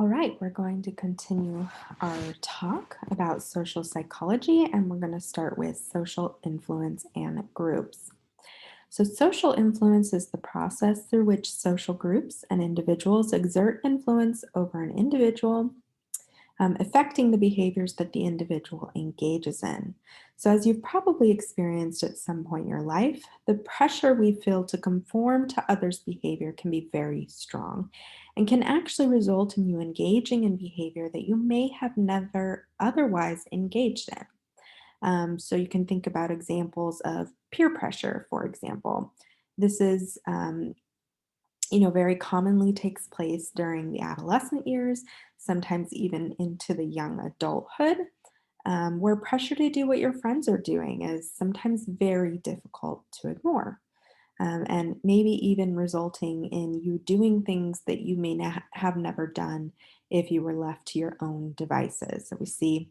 All right, we're going to continue our talk about social psychology, and we're going to start with social influence and groups. So, social influence is the process through which social groups and individuals exert influence over an individual, affecting the behaviors that the individual engages in. So, as you've probably experienced at some point in your life, the pressure we feel to conform to others' behavior can be very strong and can actually result in you engaging in behavior that you may have never otherwise engaged in. So, you can think about examples of peer pressure, for example. This is very commonly takes place during the adolescent years, sometimes even into the young adulthood, where pressure to do what your friends are doing is sometimes very difficult to ignore. And maybe even resulting in you doing things that you may have never done if you were left to your own devices. So we see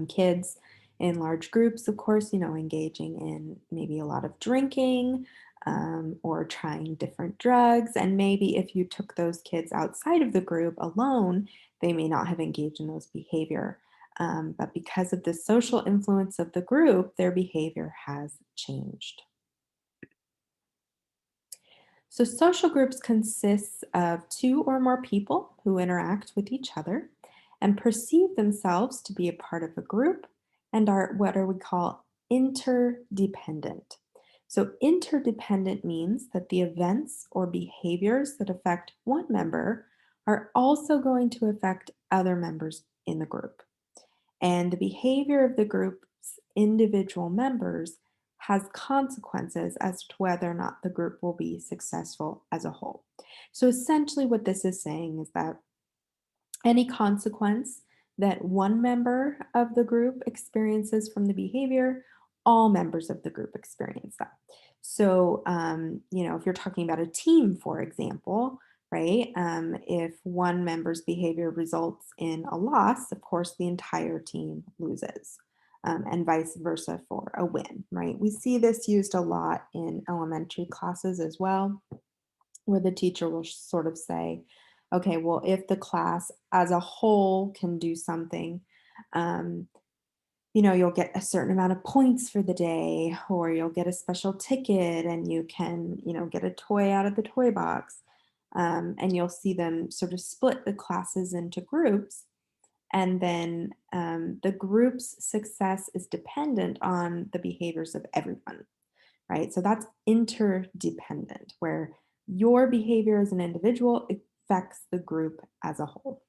kids in large groups, of course, engaging in maybe a lot of drinking or trying different drugs. And maybe if you took those kids outside of the group alone, they may not have engaged in those behavior. But because of the social influence of the group, their behavior has changed. So, social groups consist of two or more people who interact with each other and perceive themselves to be a part of a group and are what are we call interdependent. So, interdependent means that the events or behaviors that affect one member are also going to affect other members in the group. And the behavior of the group's individual members has consequences as to whether or not the group will be successful as a whole. So essentially, what this is saying is that any consequence that one member of the group experiences from the behavior, all members of the group experience that. So, if you're talking about a team, for example, right, if one member's behavior results in a loss, of course, the entire team loses. And vice versa for a win, right? We see this used a lot in elementary classes as well, where the teacher will sort of say, okay, well, if the class as a whole can do something, um, you'll get a certain amount of points for the day, or you'll get a special ticket and you can, get a toy out of the toy box. And you'll see them sort of split the classes into groups. And then the group's success is dependent on the behaviors of everyone, right? So that's interdependent, where your behavior as an individual affects the group as a whole.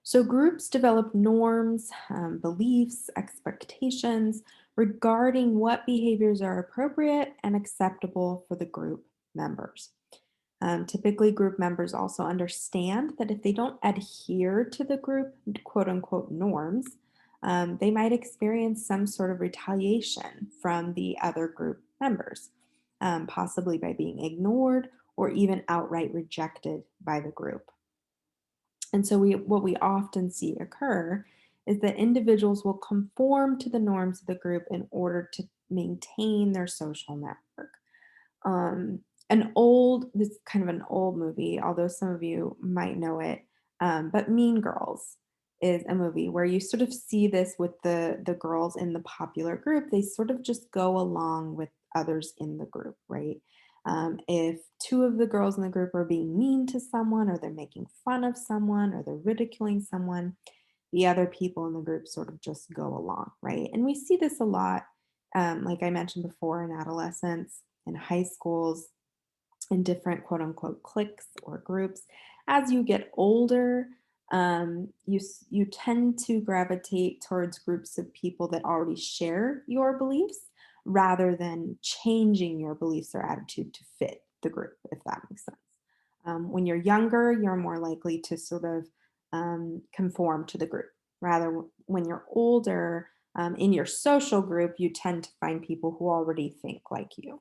So groups develop norms, beliefs, expectations regarding what behaviors are appropriate and acceptable for the group members. Typically, group members also understand that if they don't adhere to the group quote unquote norms, they might experience some sort of retaliation from the other group members, possibly by being ignored or even outright rejected by the group. And so what we often see occur is that individuals will conform to the norms of the group in order to maintain their social network. This is kind of an old movie, although some of you might know it, but Mean Girls is a movie where you sort of see this with the girls in the popular group. They sort of just go along with others in the group, right? If two of the girls in the group are being mean to someone, or they're making fun of someone, or they're ridiculing someone, the other people in the group sort of just go along, right? And we see this a lot, like I mentioned before, in adolescence, in high schools, in different quote unquote cliques or groups. As you get older, you tend to gravitate towards groups of people that already share your beliefs rather than changing your beliefs or attitude to fit the group, if that makes sense. When you're younger, you're more likely to sort of conform to the group. When you're older, in your social group, you tend to find people who already think like you.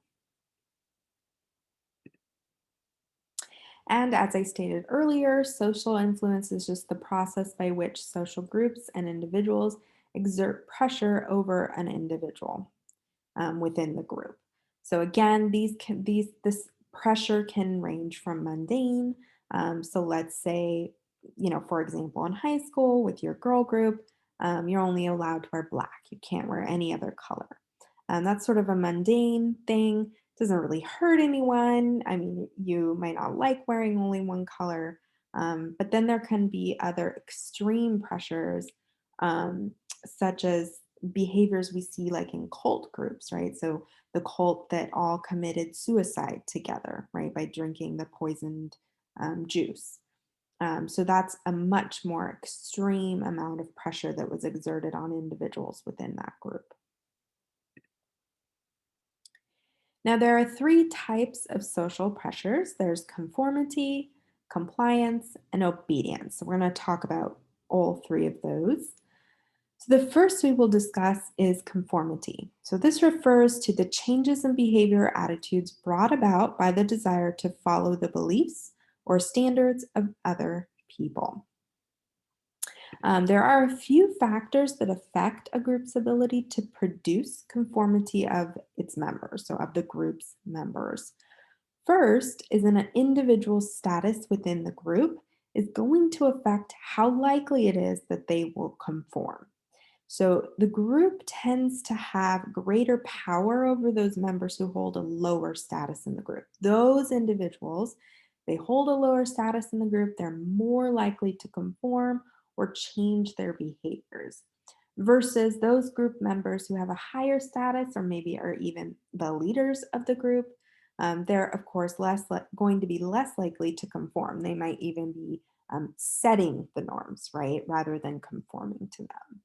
And as I stated earlier, social influence is just the process by which social groups and individuals exert pressure over an individual within the group. So again, this Pressure can range from mundane. So let's say, for example, in high school with your girl group, you're only allowed to wear black. You can't wear any other color. That's sort of a mundane thing. Doesn't really hurt anyone. I mean, you might not like wearing only one color, but then there can be other extreme pressures, such as behaviors we see like in cult groups, right? So the cult that all committed suicide together, right, by drinking the poisoned juice. So that's a much more extreme amount of pressure that was exerted on individuals within that group. Now, there are three types of social pressures there's conformity, compliance, and obedience. So, we're going to talk about all three of those. So, the first we will discuss is conformity. So, this refers to the changes in behavior or attitudes brought about by the desire to follow the beliefs or standards of other people. There are a few factors that affect a group's ability to produce conformity of its members, so of the group's members. First is an individual's status within the group is going to affect how likely it is that they will conform. So the group tends to have greater power over those members who hold a lower status in the group. Those individuals, they hold a lower status in the group, they're more likely to conform or change their behaviors versus those group members who have a higher status or maybe are even the leaders of the group. They're of course going to be less likely to conform. They might even be setting the norms, right, rather than conforming to them.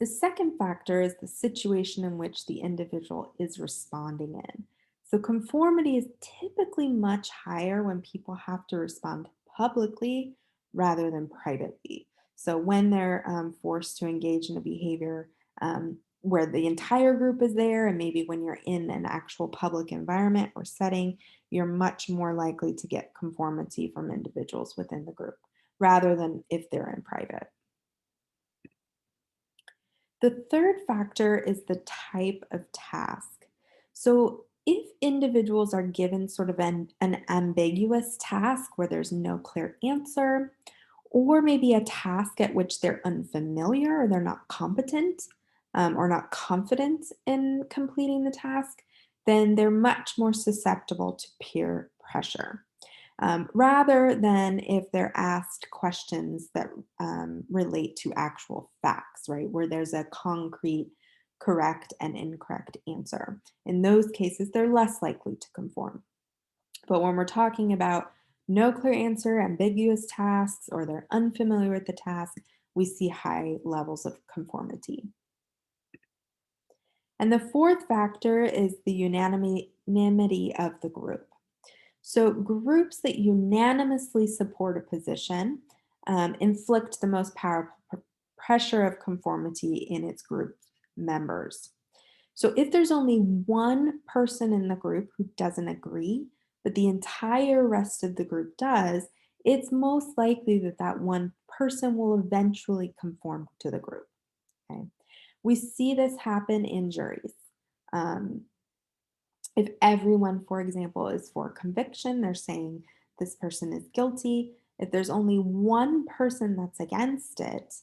The second factor is the situation in which the individual is responding in. So, conformity is typically much higher when people have to respond publicly rather than privately. So, when they're forced to engage in a behavior where the entire group is there, and maybe when you're in an actual public environment or setting, you're much more likely to get conformity from individuals within the group rather than if they're in private. The third factor is the type of task. So, if individuals are given sort of an ambiguous task where there's no clear answer, or maybe a task at which they're unfamiliar or they're not competent or not confident in completing the task, then they're much more susceptible to peer pressure rather than if they're asked questions that relate to actual facts, right? Where there's a concrete correct and incorrect answer. In those cases, they're less likely to conform. But when we're talking about no clear answer, ambiguous tasks, or they're unfamiliar with the task, we see high levels of conformity. And the fourth factor is the unanimity of the group. So, groups that unanimously support a position inflict the most powerful pressure of conformity in its group members. So, if there's only one person in the group who doesn't agree, but the entire rest of the group does, it's most likely that that one person will eventually conform to the group. Okay. We see this happen in juries. Um, if everyone, for example, is for conviction, they're saying this person is guilty. If there's only one person that's against it,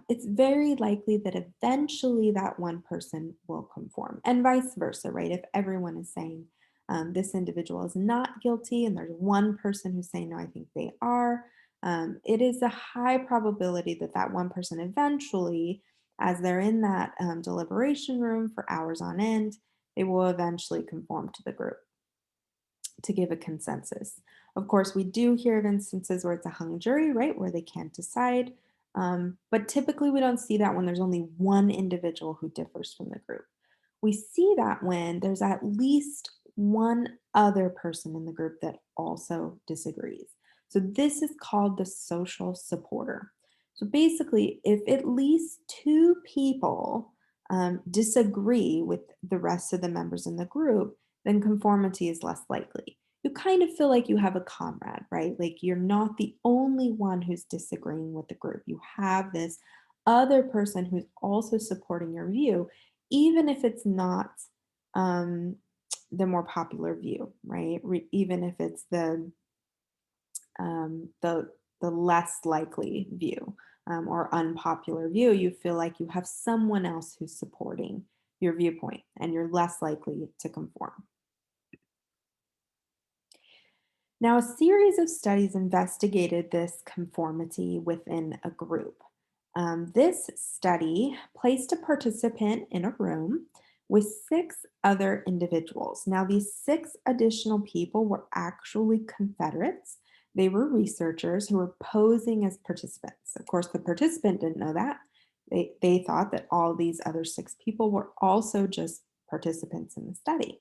it's very likely that eventually that one person will conform, and vice versa, right? If everyone is saying this individual is not guilty, and there's one person who's saying no, I think they are, it is a high probability that that one person eventually, as they're in that deliberation room for hours on end, they will eventually conform to the group to give a consensus. Of course, we do hear of instances where it's a hung jury, right, where they can't decide. But typically, we don't see that when there's only one individual who differs from the group. We see that when there's at least one other person in the group that also disagrees. So, this is called the social supporter. So, basically, if at least two people disagree with the rest of the members in the group, then conformity is less likely. You kind of feel like you have a comrade, right? Like you're not the only one who's disagreeing with the group. You have this other person who's also supporting your view, even if it's not um, the more popular view, right? Even if it's um, the the less likely view or unpopular view, you feel like you have someone else who's supporting your viewpoint, and you're less likely to conform. Now, a series of studies investigated this conformity within a group. This study placed a participant in a room with six other individuals. Now, these six additional people were actually Confederates. They were researchers who were posing as participants. Of course, the participant didn't know that. They thought that all these other six people were also just participants in the study.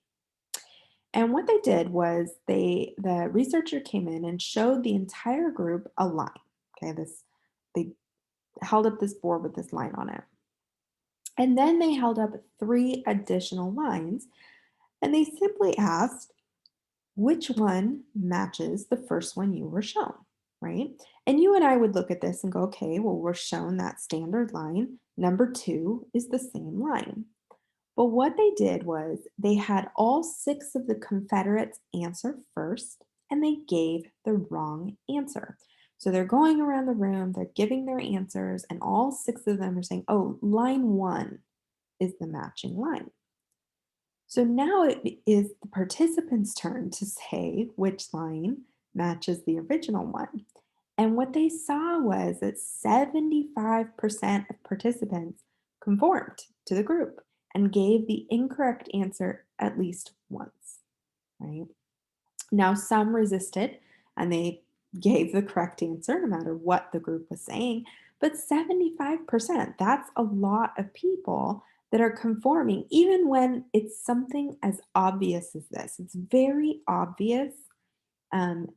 And what they did was the researcher came in and showed the entire group a line. Okay, this they held up this board with this line on it. And then they held up three additional lines and they simply asked which one matches the first one you were shown, right? And you and I would look at this and go, okay, well, we're shown that standard line. Number two is the same line. But what they did was they had all six of the Confederates answer first, and they gave the wrong answer. So they're going around the room, they're giving their answers, and all six of them are saying, oh, line one is the matching line. So now it is the participants' turn to say which line matches the original one. And what they saw was that 75% of participants conformed to the group and gave the incorrect answer at least once, right? Now, some resisted and they gave the correct answer no matter what the group was saying. But 75%, that's a lot of people that are conforming, even when it's something as obvious as this. It's very obvious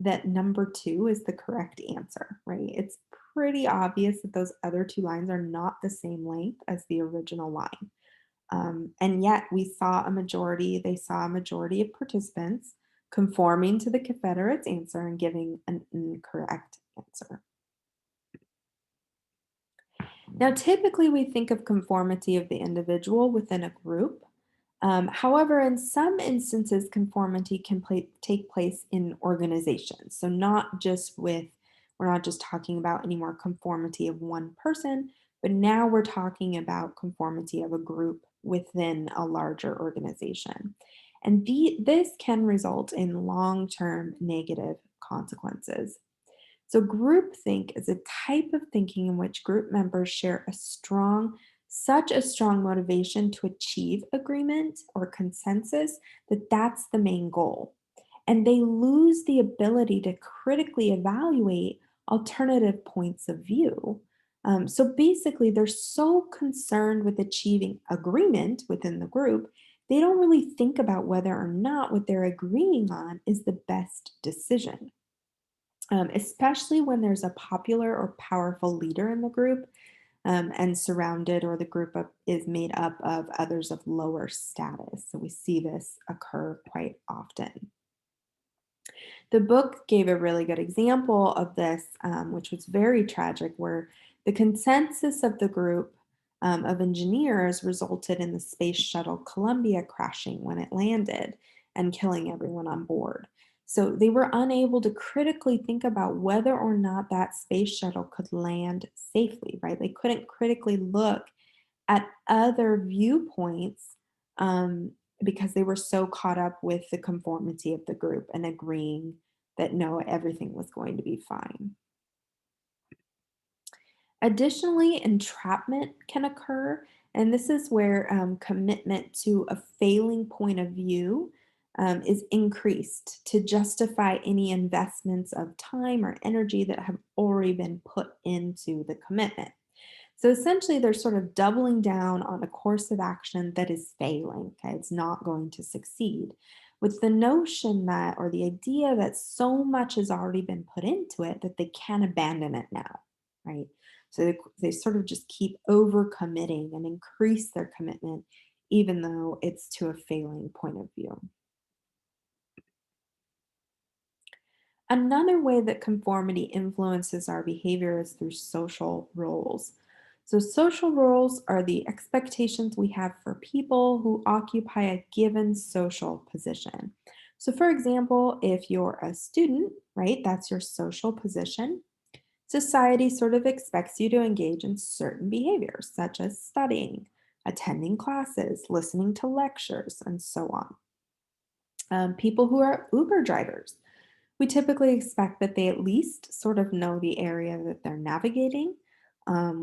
that number two is the correct answer, right? It's pretty obvious that those other two lines are not the same length as the original line. And yet they saw a majority of participants conforming to the Confederates' answer and giving an incorrect answer. Now, typically we think of conformity of the individual within a group. However, in some instances, conformity can take place in organizations. So, we're not just talking about any more conformity of one person, but now we're talking about conformity of a group within a larger organization. And this can result in long term negative consequences. So, groupthink is a type of thinking in which group members share such a strong motivation to achieve agreement or consensus that that's the main goal. And they lose the ability to critically evaluate alternative points of view. So basically, they're so concerned with achieving agreement within the group, they don't really think about whether or not what they're agreeing on is the best decision, especially when there's a popular or powerful leader in the group and surrounded, or the is made up of others of lower status. So we see this occur quite often. The book gave a really good example of this, which was very tragic, where the consensus of the group of engineers resulted in the space shuttle Columbia crashing when it landed and killing everyone on board. So they were unable to critically think about whether or not that space shuttle could land safely, right? They couldn't critically look at other viewpoints um, because they were so caught up with the conformity of the group and agreeing that no, everything was going to be fine. Additionally, entrapment can occur, and this is where commitment to a failing point of view is increased to justify any investments of time or energy that have already been put into the commitment. So essentially, they're sort of doubling down on a course of action that is failing. Okay, it's not going to succeed. With the notion that, or the idea that so much has already been put into it that they can abandon it now, right? So they sort of just keep over committing and increase their commitment, even though it's to a failing point of view. Another way that conformity influences our behavior is through social roles. So, social roles are the expectations we have for people who occupy a given social position. So, for example, if you're a student, right, that's your social position. Society sort of expects you to engage in certain behaviors, such as studying, attending classes, listening to lectures, and so on. People who are Uber drivers, we typically expect that they at least sort of know the area that they're navigating.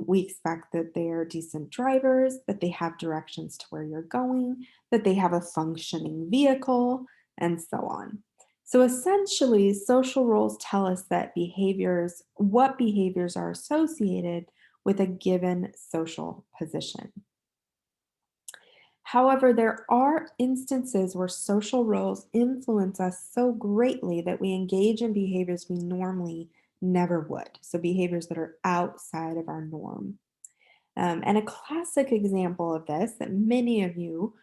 We expect that they are decent drivers, that they have directions to where you're going, that they have a functioning vehicle, and so on. So essentially, social roles tell us that what behaviors are associated with a given social position. However, there are instances where social roles influence us so greatly that we engage in behaviors we normally never would. So, behaviors that are outside of our norm. And a classic example of this that many of you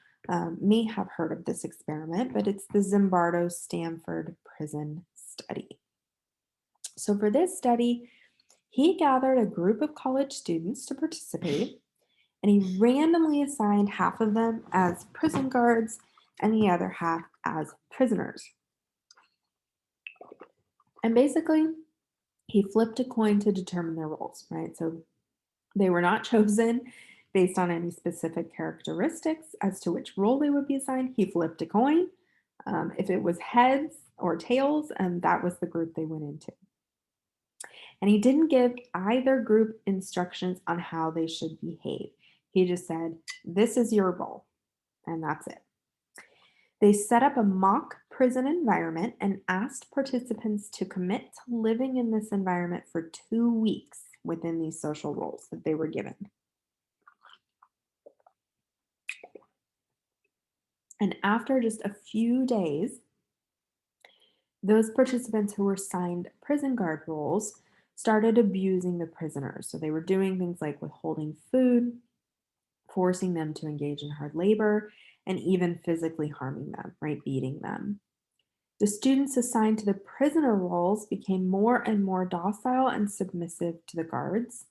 may have heard of this experiment, but it's the Zimbardo Stanford prison study. So, for this study, he gathered a group of college students to participate and he randomly assigned half of them as prison guards and the other half as prisoners. And basically, he flipped a coin to determine their roles, right? So they were not chosen based on any specific characteristics as to which role they would be assigned. He flipped a coin. If it was heads or tails, and that was the group they went into. And he didn't give either group instructions on how they should behave. He just said, "This is your role," and that's it. They set up a mock prison environment and asked participants to commit to living in this environment for 2 weeks within these social roles that they were given. And after just a few days, those participants who were assigned prison guard roles started abusing the prisoners. So they were doing things like withholding food, forcing them to engage in hard labor, and even physically harming them, right? Beating them. The students assigned to the prisoner roles became more and more docile and submissive to the guards.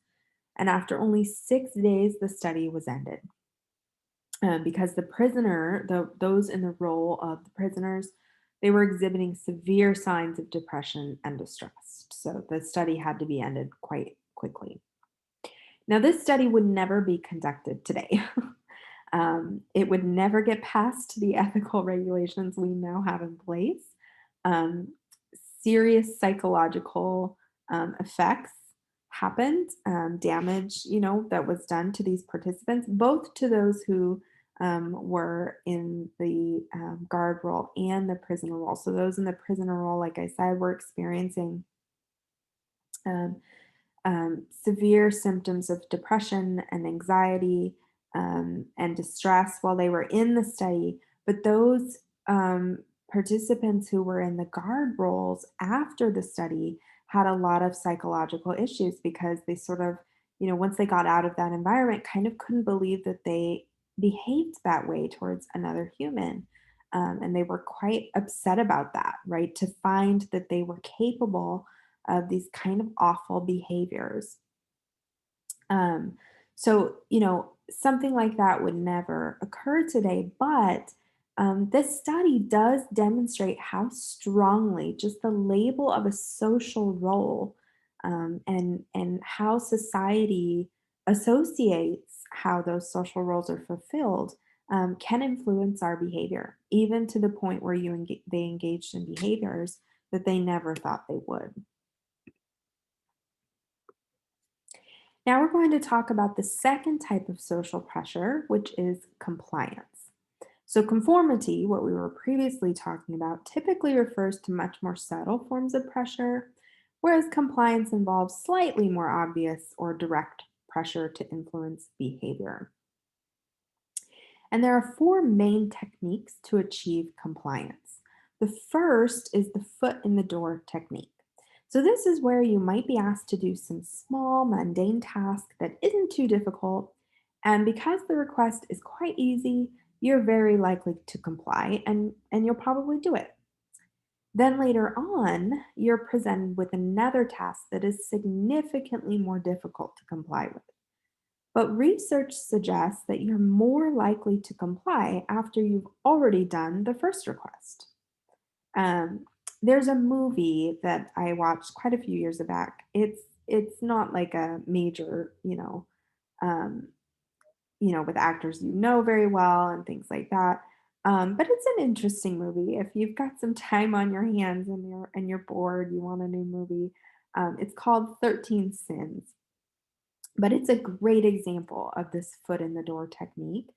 And after only 6 days, the study was ended. Because those in the role of the prisoners, they were exhibiting severe signs of depression and distress. So the study had to be ended quite quickly. Now, this study would never be conducted today. It would never get past the ethical regulations we now have in place. Um, Serious psychological effects happened, damage, that was done to these participants, both to those who were in the guard role and the prisoner role. So those in the prisoner role, like I said, were experiencing um, severe symptoms of depression and anxiety and distress while they were in the study. But those participants who were in the guard roles after the study had a lot of psychological issues because they sort of, once they got out of that environment, kind of couldn't believe that they behaved that way towards another human. And they were quite upset about that, right? To find that they were capable of these kind of awful behaviors. Um, so, something like that would never occur today, but this study does demonstrate how strongly just the label of a social role and how society associates how those social roles are fulfilled can influence our behavior, even to the point where they engaged in behaviors that they never thought they would. Now we're going to talk about the second type of social pressure, which is compliance. So, conformity, what we were previously talking about, typically refers to much more subtle forms of pressure, whereas compliance involves slightly more obvious or direct pressure to influence behavior. And there are four main techniques to achieve compliance. The first is the foot in the door technique. So, this is where you might be asked to do some small, mundane task that isn't too difficult. And because the request is quite easy, you're very likely to comply and you'll probably do it. Then later on, you're presented with another task that is significantly more difficult to comply with. But research suggests that you're more likely to comply after you've already done the first request. Um, there's a movie that I watched quite a few years back. It's not like a major, um, with actors you know very well and things like that. But it's an interesting movie. If you've got some time on your hands and you're bored, you want a new movie. It's called 13 Sins, but it's a great example of this foot in the door technique.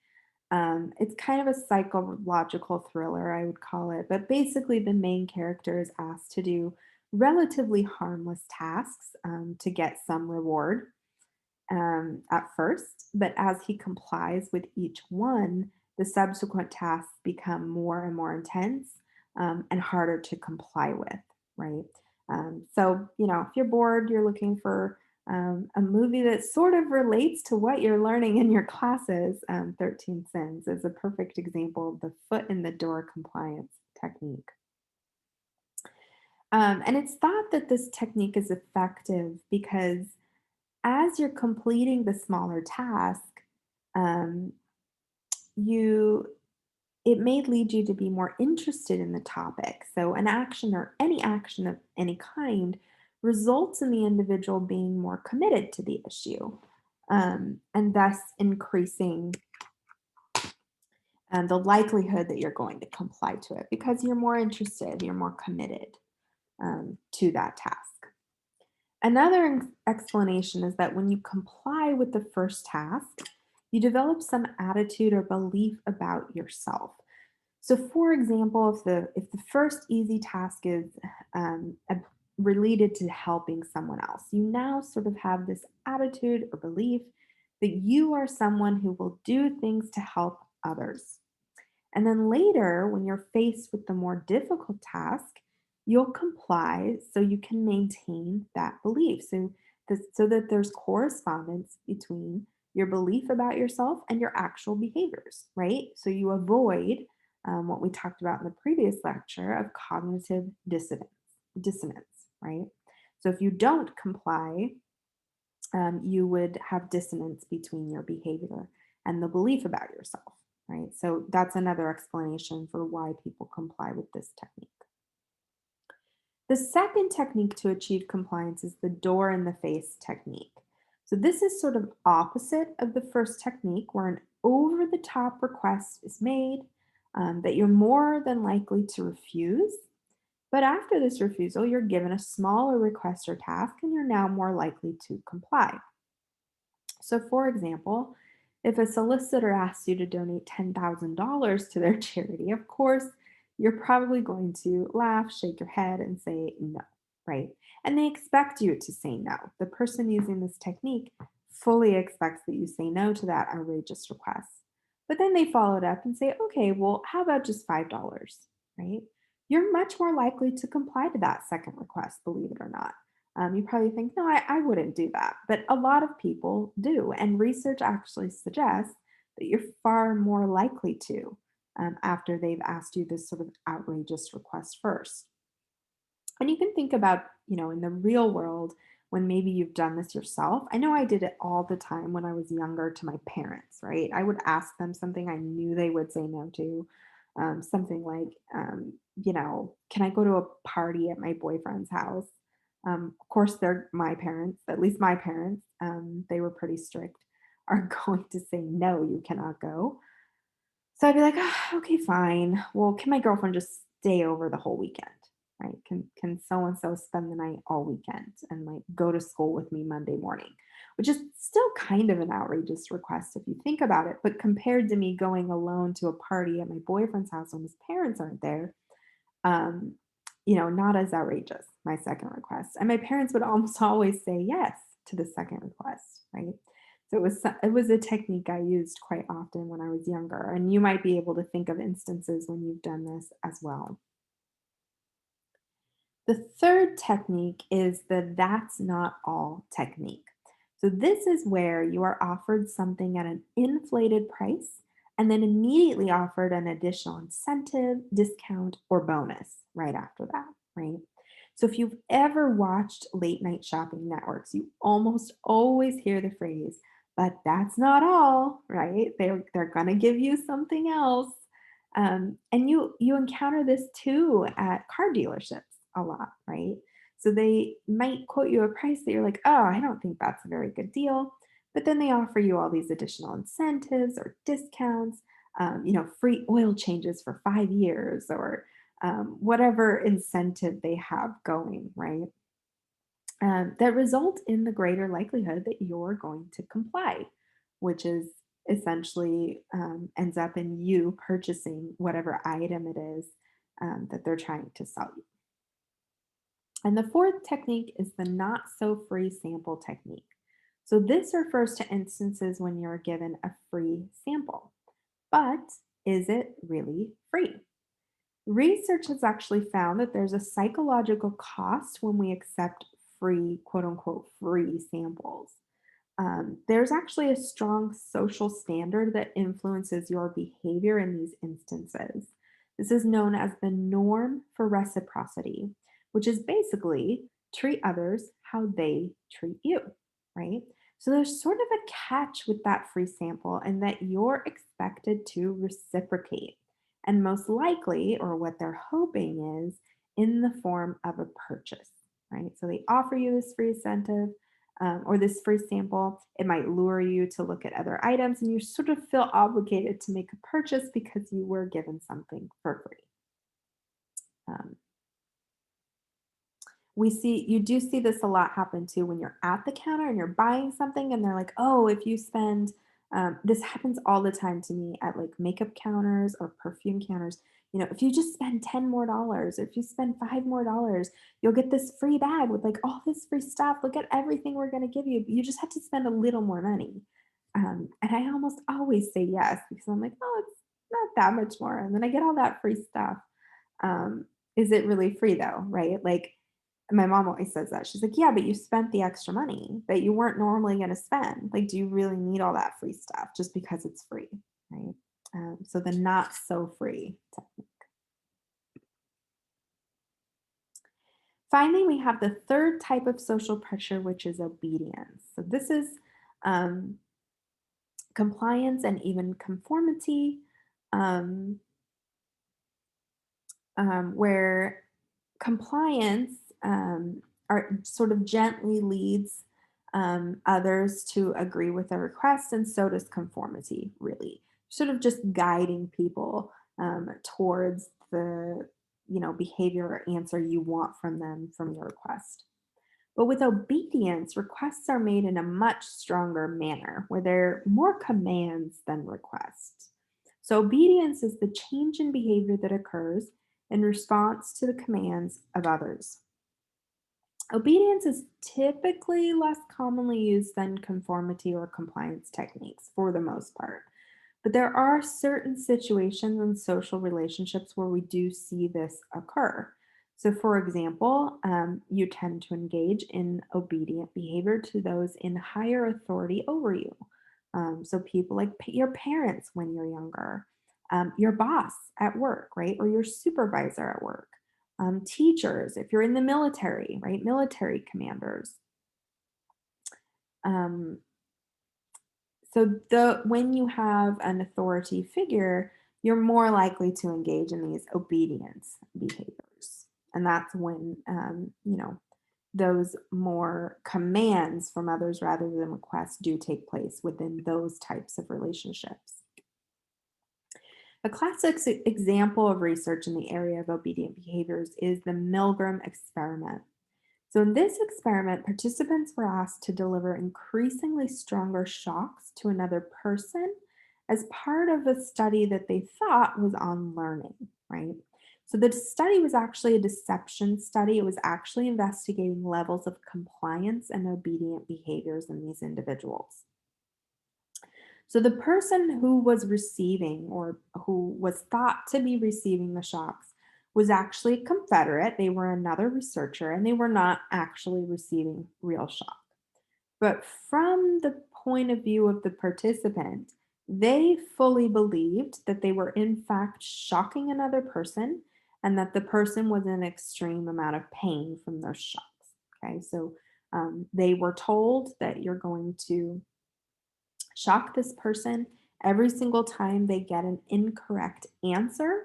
It's kind of a psychological thriller, I would call it, but basically, the main character is asked to do relatively harmless tasks to get some reward at first, but as he complies with each one, the subsequent tasks become more and more intense and harder to comply with, right? So, if you're bored, you're looking for a movie that sort of relates to what you're learning in your classes. 13 Sins is a perfect example of the foot in the door compliance technique. And it's thought that this technique is effective because as you're completing the smaller task, um, you it may lead you to be more interested in the topic. So an action or any action of any kind results in the individual being more committed to the issue, and thus increasing the likelihood that you're going to comply to it because you're more interested, you're more committed to that task. Another explanation is that when you comply with the first task, you develop some attitude or belief about yourself. So, for example, if the first easy task is related to helping someone else, you now sort of have this attitude or belief that you are someone who will do things to help others. And then later, when you're faced with the more difficult task, you'll comply so you can maintain that belief. So that there's correspondence between your belief about yourself and your actual behaviors, right? So you avoid what we talked about in the previous lecture of cognitive dissonance, right? So if you don't comply, you would have dissonance between your behavior and the belief about yourself, right? So that's another explanation for why people comply with this technique. The second technique to achieve compliance is the door in the face technique. So this is sort of opposite of the first technique where an over the top request is made that you're more than likely to refuse. But after this refusal, you're given a smaller request or task and you're now more likely to comply. So, for example, if a solicitor asks you to donate $10,000 to their charity, of course, you're probably going to laugh, shake your head, and say no, right? And they expect you to say no. The person using this technique fully expects that you say no to that outrageous request. But then they follow it up and say, okay, well, how about just $5, right? You're much more likely to comply to that second request, believe it or not. You probably think, no, I wouldn't do that. But a lot of people do. And research actually suggests that you're far more likely to after they've asked you this sort of outrageous request first. And you can think about, in the real world, when maybe you've done this yourself. I know I did it all the time when I was younger to my parents, right? I would ask them something I knew they would say no to. Something like, can I go to a party at my boyfriend's house? Of course, they're my parents, at least my parents, they were pretty strict, are going to say, no, you cannot go. So I'd be like, "Ah, okay, fine. Well, can my girlfriend just stay over the whole weekend? Right? Can so and so spend the night all weekend and like go to school with me Monday morning?" Which is still kind of an outrageous request if you think about it. But compared to me going alone to a party at my boyfriend's house when his parents aren't there, um, not as outrageous, my second request. And my parents would almost always say yes to the second request, right? So it was a technique I used quite often when I was younger. And you might be able to think of instances when you've done this as well. The third technique is the that's not all technique. So, this is where you are offered something at an inflated price and then immediately offered an additional incentive, discount, or bonus right after that, right? So, if you've ever watched late night shopping networks, you almost always hear the phrase, But that's not all, right? They're gonna give you something else. And you encounter this too at car dealerships a lot, right? So they might quote you a price that you're like, oh, I don't think that's a very good deal. But then they offer you all these additional incentives or discounts, free oil changes for 5 years or whatever incentive they have going, right? That result in the greater likelihood that you're going to comply, which is essentially ends up in you purchasing whatever item it is that they're trying to sell you. And the fourth technique is the not so free sample technique. So this refers to instances when you're given a free sample, but is it really free? Research has actually found that there's a psychological cost when we accept free, quote unquote, free samples. There's actually a strong social standard that influences your behavior in these instances. This is known as the norm for reciprocity, which is basically treat others how they treat you, right? So there's sort of a catch with that free sample, and that you're expected to reciprocate. And most likely, or what they're hoping is in the form of a purchase, right? So they offer you this free incentive or this free sample. It might lure you to look at other items, and you sort of feel obligated to make a purchase because you were given something for free. Um, you do see this a lot happen too when you're at the counter and you're buying something, and they're like, oh, if you spend, this happens all the time to me at like makeup counters or perfume counters. If you just spend $10 more, or if you spend $5 more, you'll get this free bag with like all this free stuff. Look at everything we're going to give you. You just have to spend a little more money. And I almost always say yes because I'm like, oh, it's not that much more. And then I get all that free stuff. Is it really free though? Right? Like, my mom always says that. She's like, "Yeah, but you spent the extra money that you weren't normally gonna spend. Like, do you really need all that free stuff just because it's free?" Right? So the not so free technique. Finally, we have the third type of social pressure, which is obedience. So this is um, compliance and even conformity, um, where compliance sort of gently leads others to agree with a request, and so does conformity, really. Sort of just guiding people towards the behavior or answer you want from them from your request. But with obedience, requests are made in a much stronger manner where they're more commands than requests. So, obedience is the change in behavior that occurs in response to the commands of others. Obedience is typically less commonly used than conformity or compliance techniques for the most part. But there are certain situations in social relationships where we do see this occur. So, for example, you tend to engage in obedient behavior to those in higher authority over you. So, people like your parents when you're younger, your boss at work, right? Or your supervisor at work, teachers, if you're in the military, right? Military commanders. Um, So when you have an authority figure, you're more likely to engage in these obedience behaviors. And that's when those more commands from others rather than requests do take place within those types of relationships. A classic example of research in the area of obedient behaviors is the Milgram experiment. So, in this experiment, participants were asked to deliver increasingly stronger shocks to another person as part of a study that they thought was on learning, right? So, the study was actually a deception study. It was actually investigating levels of compliance and obedient behaviors in these individuals. So the person who was receiving or who was thought to be receiving the shocks was actually a Confederate. They were another researcher and they were not actually receiving real shock. But from the point of view of the participant, they fully believed that they were in fact shocking another person and that the person was in extreme amount of pain from those shocks. Okay, so they were told that you're going to Shock this person every single time they get an incorrect answer.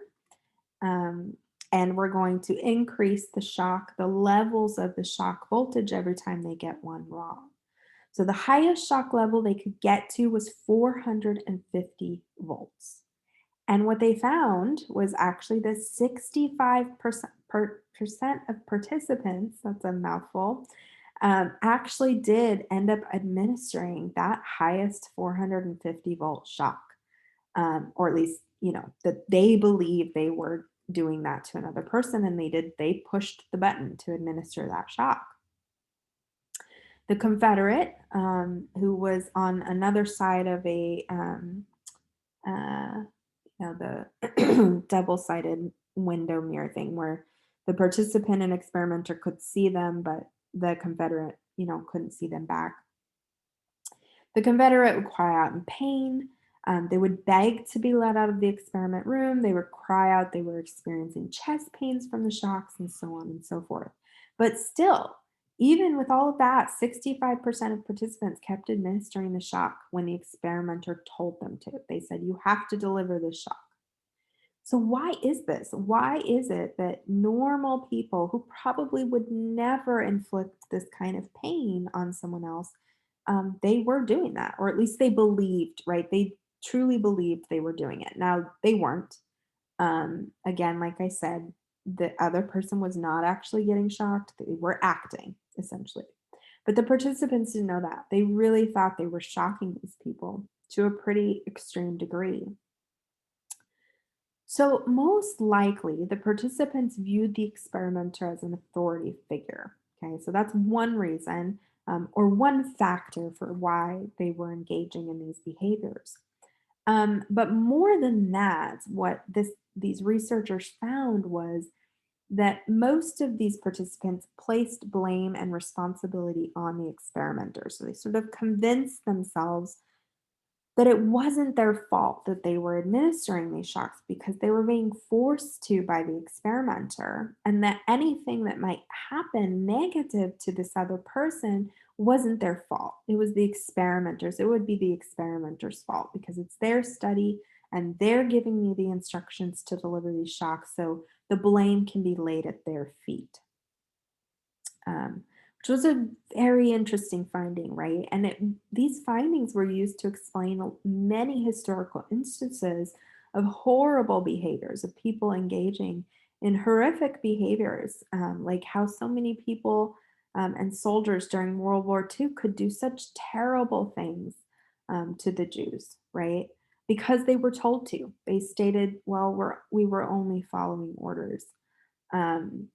Um, and we're going to increase the shock, the levels of the shock voltage every time they get one wrong. So the highest shock level they could get to was 450 volts. And what they found was actually that 65% percent of participants, that's a mouthful, actually did end up administering that highest 450-volt shock, or at least, that they believe they were doing that to another person, and they pushed the button to administer that shock. The Confederate, who was on another side of uh, the double-sided window mirror thing where the participant and experimenter could see them, but the Confederate, couldn't see them back. The Confederate would cry out in pain. They would beg to be let out of the experiment room. They would cry out they were experiencing chest pains from the shocks and so on and so forth. But still, even with all of that, 65% of participants kept administering the shock when the experimenter told them to. They said, "You have to deliver this shock." So, why is this? Why is it that normal people who probably would never inflict this kind of pain on someone else, they were doing that, or at least they believed, right? They truly believed they were doing it. Now, they weren't. Again, like I said, the other person was not actually getting shocked, they were acting, essentially. But the participants didn't know that. They really thought they were shocking these people to a pretty extreme degree. So, most likely, the participants viewed the experimenter as an authority figure. Okay, so that's one reason, or one factor for why they were engaging in these behaviors. But more than that, what these researchers found was that most of these participants placed blame and responsibility on the experimenter. So they sort of convinced themselves that it wasn't their fault that they were administering these shocks because they were being forced to by the experimenter, and that anything that might happen negative to this other person wasn't their fault. It was the experimenters. It would be the experimenter's fault because it's their study and they're giving me the instructions to deliver these shocks. So the blame can be laid at their feet, which was a very interesting finding, right? And these findings were used to explain many historical instances of horrible behaviors, of people engaging in horrific behaviors, like how so many people and soldiers during World War II could do such terrible things to the Jews, right? Because they were told to. They stated, well, we were only following orders. Um,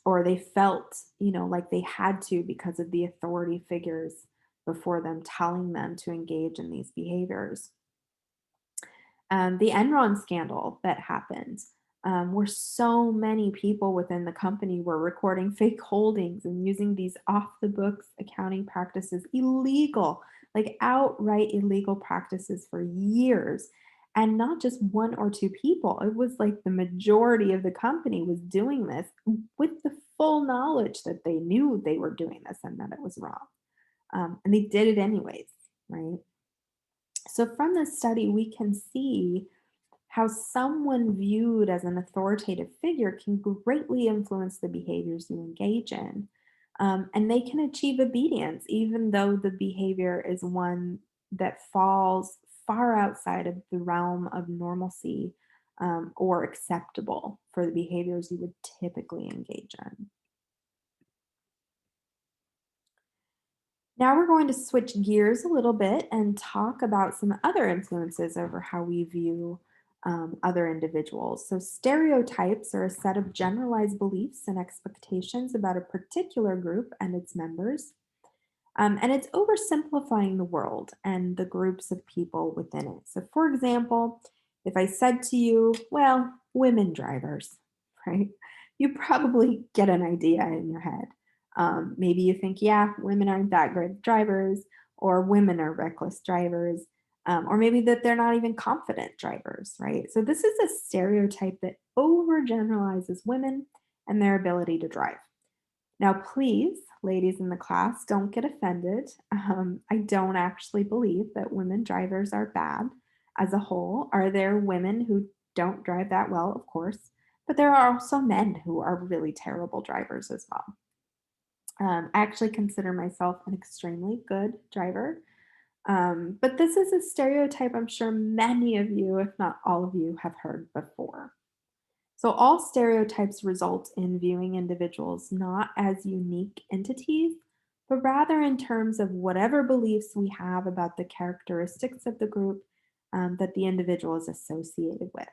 or they felt, like they had to because of the authority figures before them telling them to engage in these behaviors. The Enron scandal that happened, where so many people within the company were recording fake holdings and using these off the books accounting practices, illegal, like outright illegal practices for years. And not just one or two people, it was like the majority of the company was doing this with the full knowledge that they knew they were doing this and that it was wrong. And they did it anyways, right? So, from this study, we can see how someone viewed as an authoritative figure can greatly influence the behaviors you engage in. And they can achieve obedience, even though the behavior is one that falls far outside of the realm of normalcy, or acceptable for the behaviors you would typically engage in. Now we're going to switch gears a little bit and talk about some other influences over how we view other individuals. So, stereotypes are a set of generalized beliefs and expectations about a particular group and its members. And it's oversimplifying the world and the groups of people within it. So, for example, if I said to you, well, women drivers, right? You probably get an idea in your head. Maybe you think, yeah, women aren't that great drivers, or women are reckless drivers, or maybe that they're not even confident drivers, right? So, this is a stereotype that overgeneralizes women and their ability to drive. Now, please, ladies in the class, don't get offended. I don't actually believe that women drivers are bad as a whole. Are there women who don't drive that well? Of course. But there are also men who are really terrible drivers as well. I actually consider myself an extremely good driver. But this is a stereotype I'm sure many of you, if not all of you, have heard before. So, all stereotypes result in viewing individuals not as unique entities, but rather in terms of whatever beliefs we have about the characteristics of the group that the individual is associated with.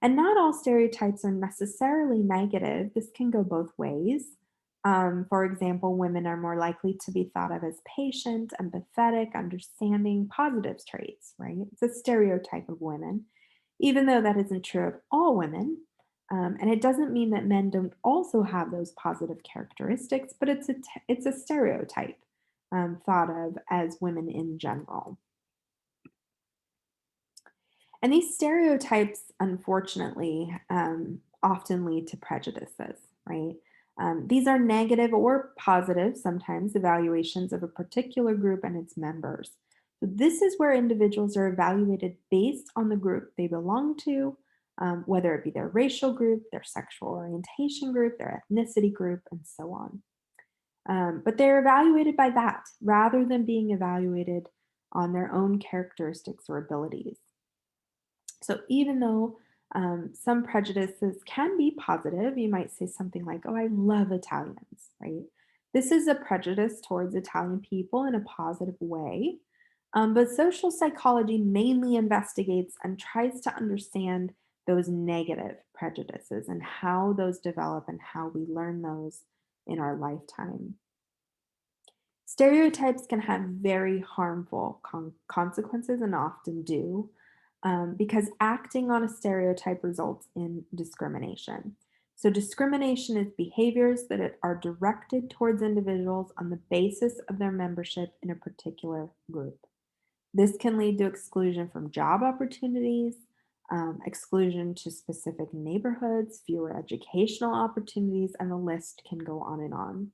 And not all stereotypes are necessarily negative. This can go both ways. For example, women are more likely to be thought of as patient, empathetic, understanding, positive traits, right? It's a stereotype of women, even though that isn't true of all women. And it doesn't mean that men don't also have those positive characteristics, but it's a stereotype thought of as women in general. And these stereotypes, unfortunately, often lead to prejudices, right? These are negative or positive, sometimes, evaluations of a particular group and its members. So, this is where individuals are evaluated based on the group they belong to, whether it be their racial group, their sexual orientation group, their ethnicity group, and so on. But they're evaluated by that rather than being evaluated on their own characteristics or abilities. So even though some prejudices can be positive, you might say something like, "Oh, I love Italians," right? This is a prejudice towards Italian people in a positive way. But social psychology mainly investigates and tries to understand those negative prejudices and how those develop and how we learn those in our lifetime. Stereotypes can have very harmful consequences and often do, because acting on a stereotype results in discrimination. So, discrimination is behaviors that are directed towards individuals on the basis of their membership in a particular group. This can lead to exclusion from job opportunities, exclusion to specific neighborhoods, fewer educational opportunities, and the list can go on and on.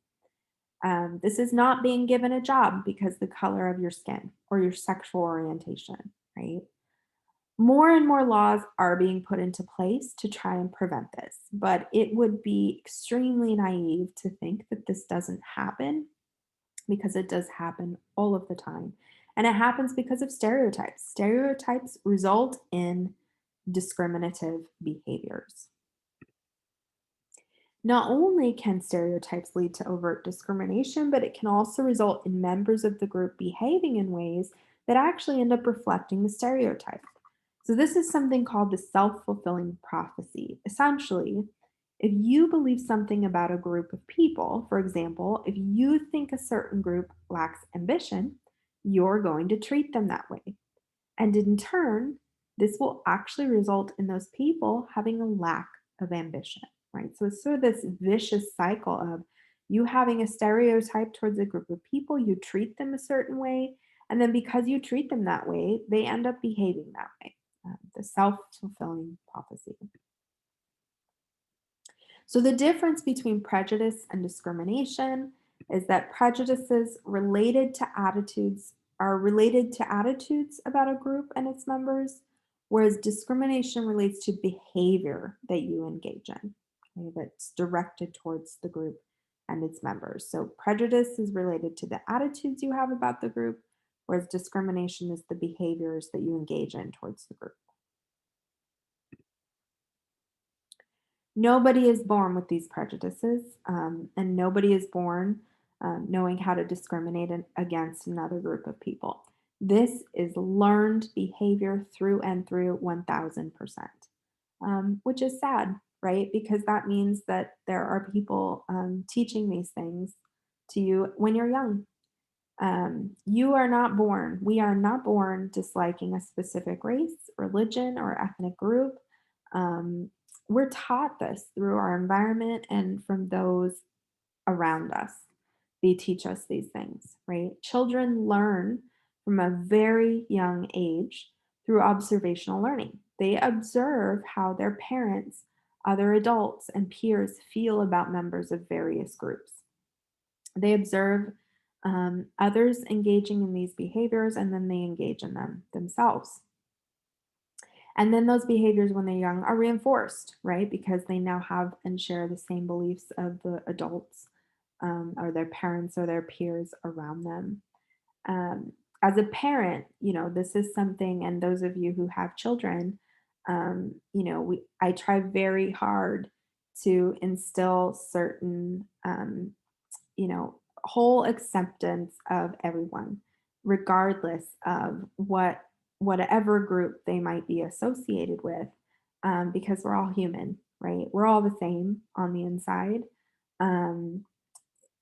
This is not being given a job because the color of your skin or your sexual orientation, right? More and more laws are being put into place to try and prevent this, but it would be extremely naive to think that this doesn't happen because it does happen all of the time. And it happens because of stereotypes. Stereotypes result in discriminative behaviors. Not only can stereotypes lead to overt discrimination, but it can also result in members of the group behaving in ways that actually end up reflecting the stereotype. So, this is something called the self fulfilling prophecy. Essentially, if you believe something about a group of people, for example, if you think a certain group lacks ambition, you're going to treat them that way. And in turn, this will actually result in those people having a lack of ambition, right? So it's sort of this vicious cycle of you having a stereotype towards a group of people, you treat them a certain way, and then because you treat them that way, they end up behaving that way. The self fulfilling prophecy. So the difference between prejudice and discrimination is that prejudices related to attitudes are related to attitudes about a group and its members, whereas discrimination relates to behavior that you engage in, okay, that's directed towards the group and its members. So prejudice is related to the attitudes you have about the group, whereas discrimination is the behaviors that you engage in towards the group. Nobody is born with these prejudices, and nobody is born knowing how to discriminate against another group of people. This is learned behavior through and through 1000%, which is sad, right? Because that means that there are people teaching these things to you when you're young. You are not born, we are not born disliking a specific race, religion, or ethnic group. Um, we're taught this through our environment and from those around us. They teach us these things, right? Children learn from a very young age through observational learning. They observe how their parents, other adults, and peers feel about members of various groups. They observe others engaging in these behaviors and then they engage in them themselves. And then those behaviors, when they're young, are reinforced, right? Because they now have and share the same beliefs of the adults or their parents or their peers around them. As a parent, this is something, and those of you who have children, I try very hard to instill certain, whole acceptance of everyone, regardless of whatever group they might be associated with, because we're all human, right? We're all the same on the inside. Um,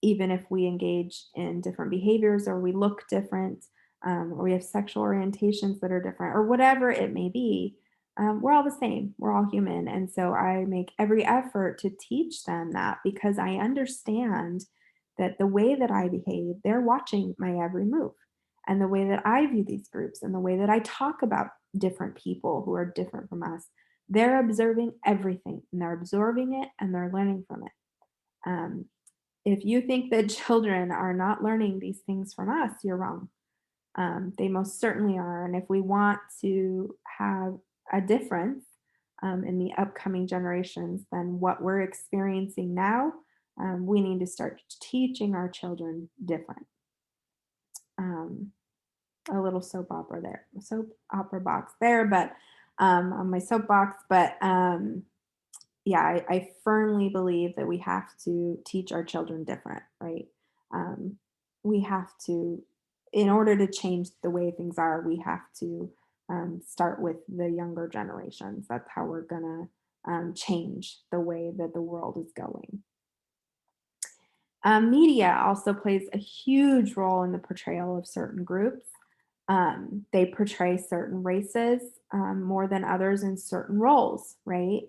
Even if we engage in different behaviors or we look different, or we have sexual orientations that are different, or whatever it may be, we're all the same. We're all human. And so I make every effort to teach them that because I understand that the way that I behave, they're watching my every move. And the way that I view these groups and the way that I talk about different people who are different from us, they're observing everything and they're absorbing it and they're learning from it. Um, if you think that children are not learning these things from us, you're wrong. They most certainly are. And if we want to have a difference in the upcoming generations than what we're experiencing now, we need to start teaching our children different. Um, a little soap opera box there, but on my soapbox. But yeah, I firmly believe that we have to teach our children different, right? Um, we have to, in order to change the way things are, we have to start with the younger generations. That's how we're going to change the way that the world is going. Media also plays a huge role in the portrayal of certain groups. They portray certain races more than others in certain roles, right?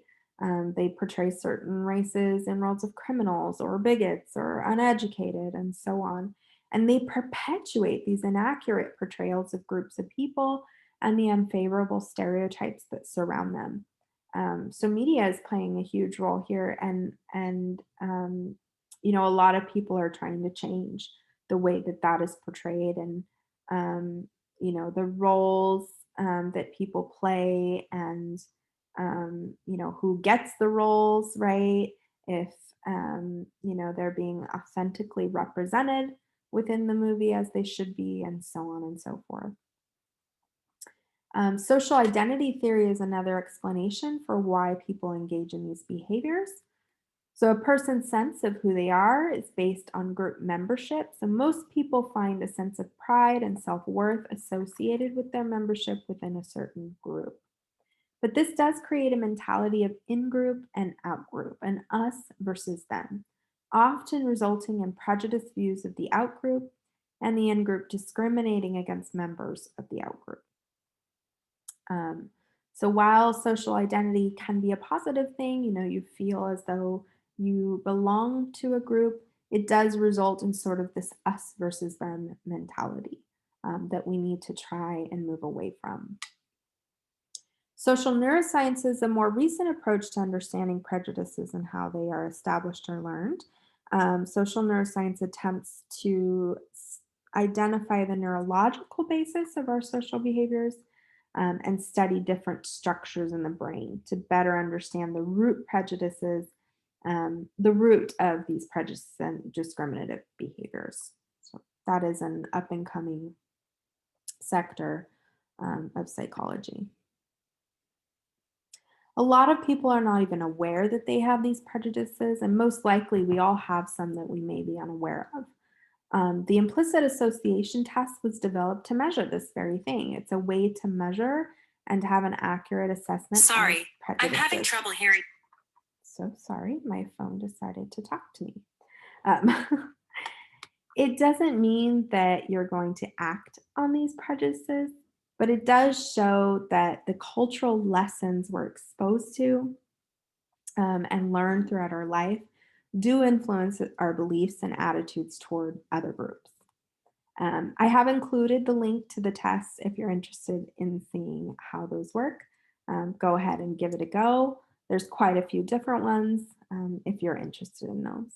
They portray certain races in roles of criminals or bigots or uneducated and so on. And they perpetuate these inaccurate portrayals of groups of people and the unfavorable stereotypes that surround them. So media is playing a huge role here, and a lot of people are trying to change the way that that is portrayed, and the roles that people play, and who gets the roles, right? If they're being authentically represented within the movie as they should be, and so on and so forth. Social identity theory is another explanation for why people engage in these behaviors. So, a person's sense of who they are is based on group membership. So, most people find a sense of pride and self worth associated with their membership within a certain group. But this does create a mentality of in group and out group, and us versus them, often resulting in prejudiced views of the out group and the in group discriminating against members of the out group. Um, so while social identity can be a positive thing, you feel as though you belong to a group, it does result in sort of this us versus them mentality that we need to try and move away from. Social neuroscience is a more recent approach to understanding prejudices and how they are established or learned. Social neuroscience attempts to identify the neurological basis of our social behaviors and study different structures in the brain to better understand the root of these prejudices and discriminative behaviors. So that is an up and coming sector of psychology. A lot of people are not even aware that they have these prejudices, and most likely we all have some that we may be unaware of. The implicit association test was developed to measure this very thing. It's a way to measure and have an accurate assessment of Sorry, I'm having prejudices. trouble hearing. So sorry, my phone decided to talk to me. Um, It doesn't mean that you're going to act on these prejudices, but it does show that the cultural lessons we're exposed to and learn throughout our life do influence our beliefs and attitudes toward other groups. I have included the link to the tests if you're interested in seeing how those work. Go ahead and give it a go. There's quite a few different ones if you're interested in those.